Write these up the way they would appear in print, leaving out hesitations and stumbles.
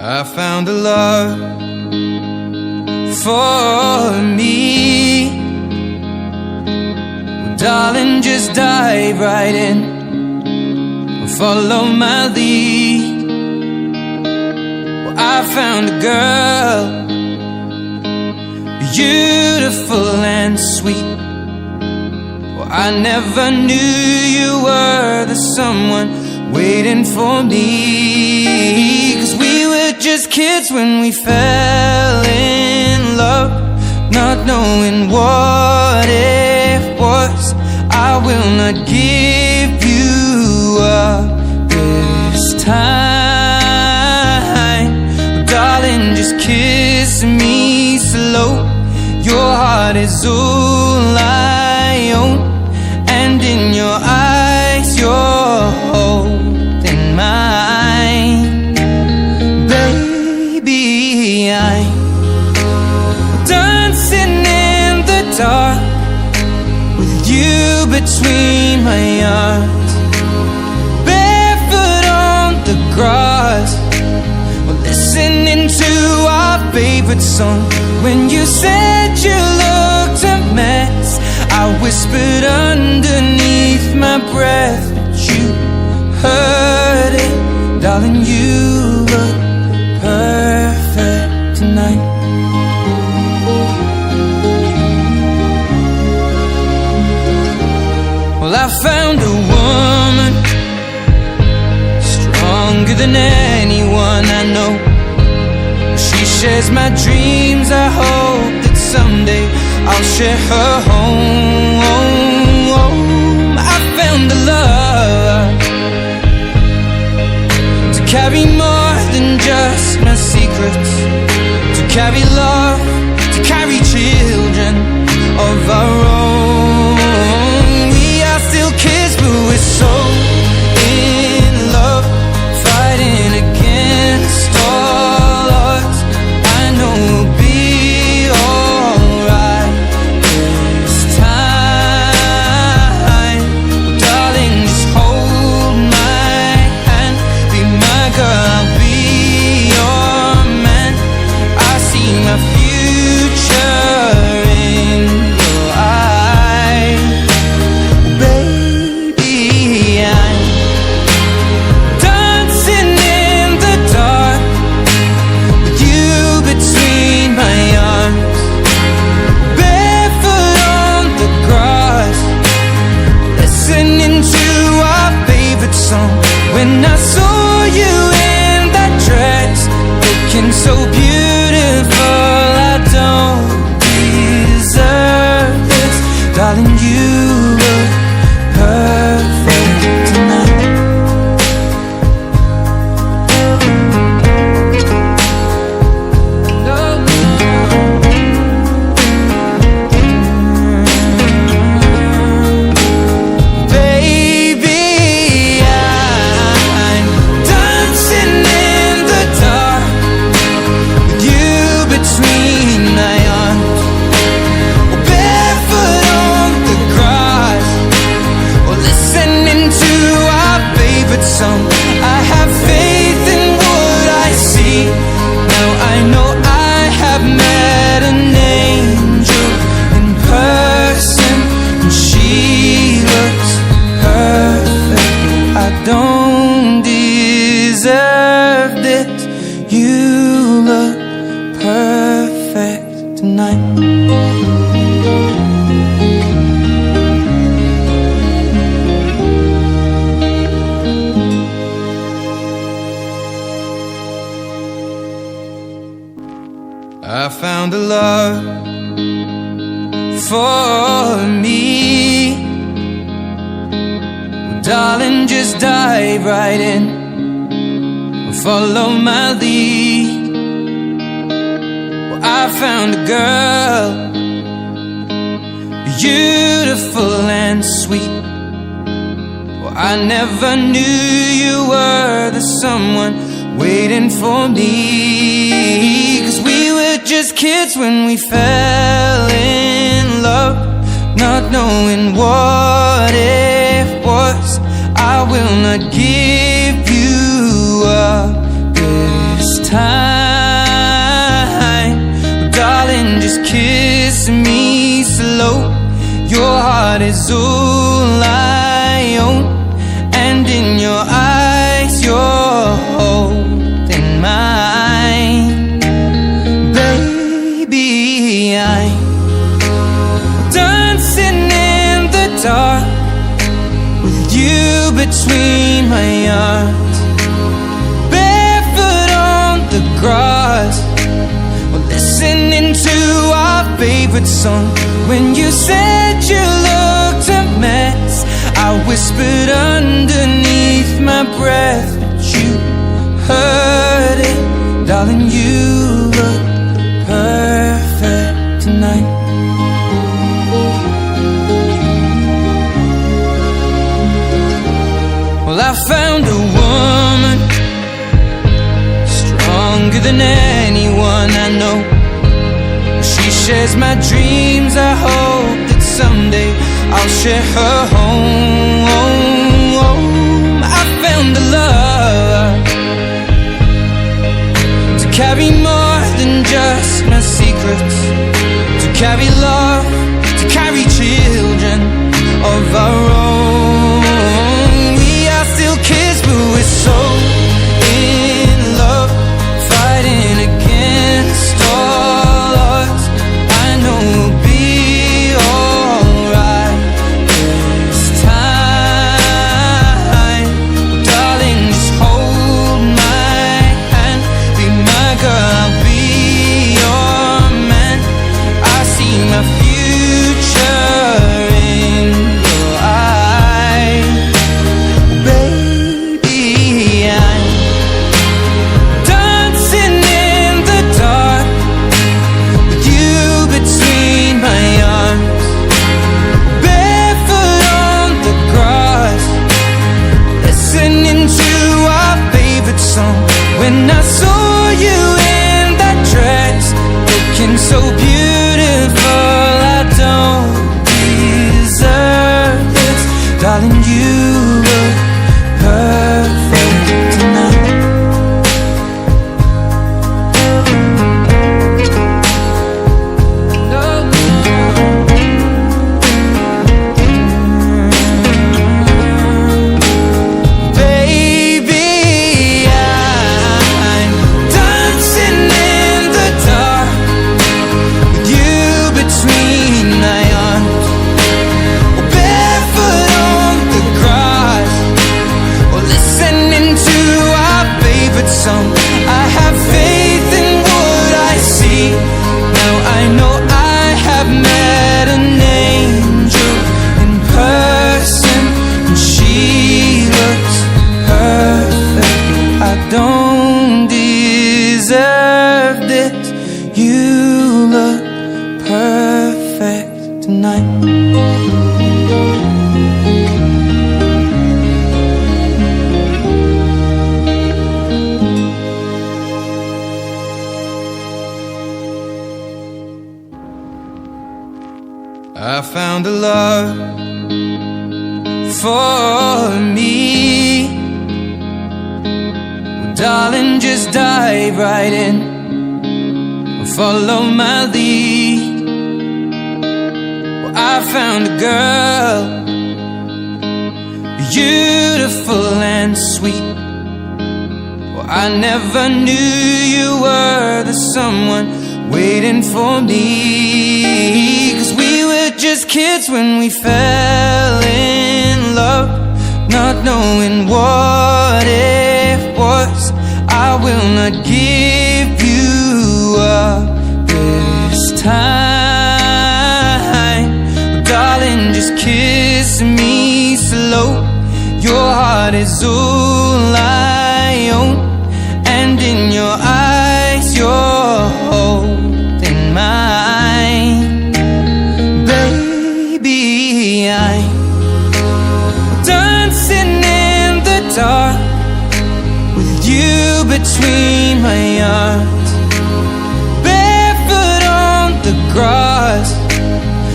I found a love for me. Well, darling, just dive right in, follow my lead. Well, I found a girl, beautiful and sweet. Well, I never knew you were the someone waiting for me. 'Cause we were just kids when we fell in love, not knowing what it was. I will not give you up this time. Darling, just kiss me slow. Your heart is all I own, and in your eyes you're holding mine. Baby, I'm dancing in the dark with you between my arms, barefoot on the grass. We're listening to our favorite song. When you said you looked a mess, I whispered underneath my breath, but you heard it. Darling, you look perfect tonight. Well, I found a woman stronger than anyone I know. She shares my dreams. I hope that someday I'll share her home. I found a love to carry more than just my secrets, to carry love, to carry children of our own. We are still kids, but we're so in love, fighting against all odds. I know we'll be alright this time. Well, darling, just hold my hand, be my girl, I'll be your man. I see my future in your eyes. Baby, I'm dancing in the dark with you between my arms, barefoot on the grass, listening to our favorite song. When I saw you in that dress, looking so beautiful, I don't deserve this. Darling, you look perfect tonight. No, no. Baby, I'm dancing in the dark with you between my arms, barefoot on the grass, or listening to our favorite song. I have faith in what I see. Now I know I have met an angel in person, and she looks perfect. I don't deserve this. You look perfect tonight. I found a love for me. Well, darling, just dive right in, follow my lead. Well, I found a girl, beautiful and sweet. Well, I never knew you were the someone waiting for me. 'Cause we were just kids when we fell in love, not knowing what it was. I will not give you up this time. Well, darling, just kiss me slow. Your heart is all I own, and in your eyes you're holding mine. Baby, I'm dancing in the dark with you between my arms, barefoot on the grass. We're listening to our favorite song. When you said you looked a mess, I whispered underneath my breath, but you heard it. Darling, you look perfect tonight. Well, I found a woman stronger than anyone I know. She shares my dreams. I hope that someday I'll share her home. I found a love to carry more than just my secrets, to carry love, to carry children of our own. We are still kids, but we're so in love, fighting against all odds. I know we'll be alright this time. Darling, just hold my hand, be my girl, I'll be your man. I see my future in your eyes. Baby, I'm dancing in the dark with you between my arms, barefoot on the grass, listening to our favorite song. When I saw you in that dress, looking so beautiful, I don't deserve this. Darling, you look perfect tonight. Baby, I'm dancing in the dark with you between my arms, barefoot on the grass, or listening to our favorite song. I have faith in what I see. Now I know I have met an angel in person, and she looks perfect. I don't deserve this. You look perfect tonight. I found a love for me. Well, darling, just dive right in and follow my lead. Well, I found a girl, beautiful and sweet. Well, I never knew you were the someone waiting for me. 'Cause we were just kids when we fell in love, not knowing what it was. I will not give you up this time. Darling, just kiss me slow. Your heart is all I own, and in your eyes you're holding mine. Baby, I'm dancing in the dark with you between my arms, barefoot on the grass.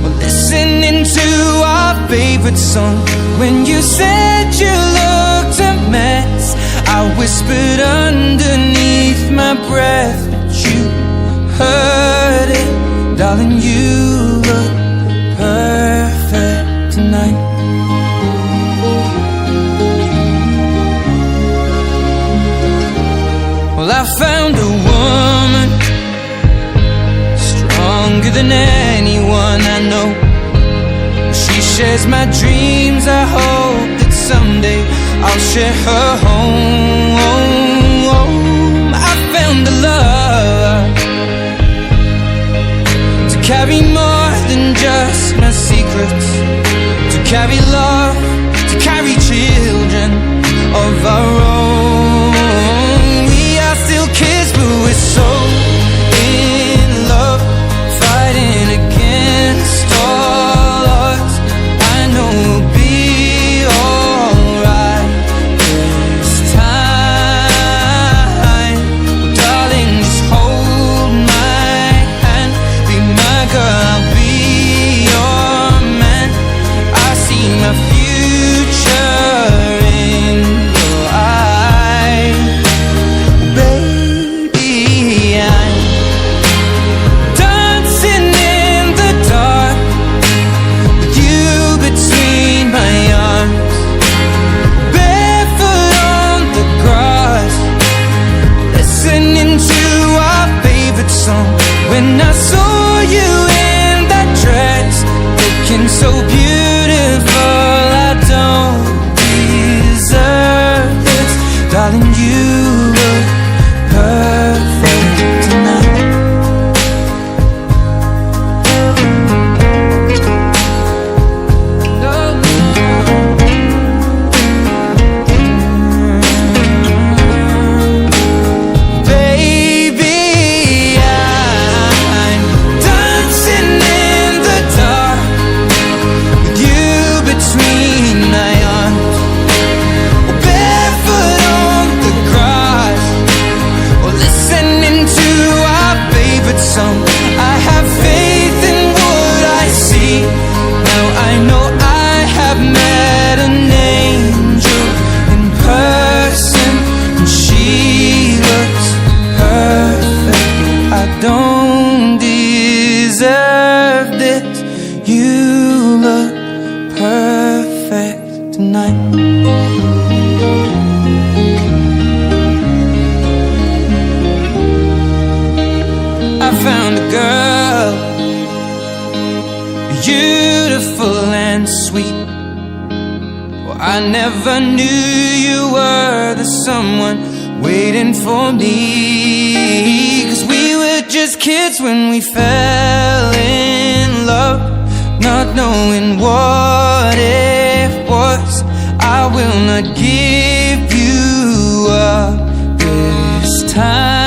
We're listening to our favorite song. When you said you looked a mess, I whispered underneath my my breath, but you heard it. Darling, you look perfect tonight. Well, I found a woman stronger than anyone I know. She shares my dreams. I hope that someday I'll share her home. I found a love to carry more than just my secrets, to carry love, to carry children of our own. We are still kids, but we're so in love, fighting against all odds. I know we'll be alright this time. Well, darling, just hold my hand, be my girl, I'll be your man. I see my future in your eyes. Baby, I'm dancing in the dark with you between my arms, barefoot on the grass, listening to our favorite song. When I saw you in that dress, looking so beautiful, I don't deserve this. Darling, you look perfect tonight. Baby, I'm dancing in the dark with you between my arms, barefoot on the grass, or listening to our favorite song. I have faith in what I see. Now I know I have met an angel in person, and she looks perfect. I don't deserve this. You look perfect tonight. I found a girl, beautiful and sweet. Well, I never knew you were the someone waiting for me. 'Cause we were just kids when we fell in love, not knowing what it was. I will not give you up this time.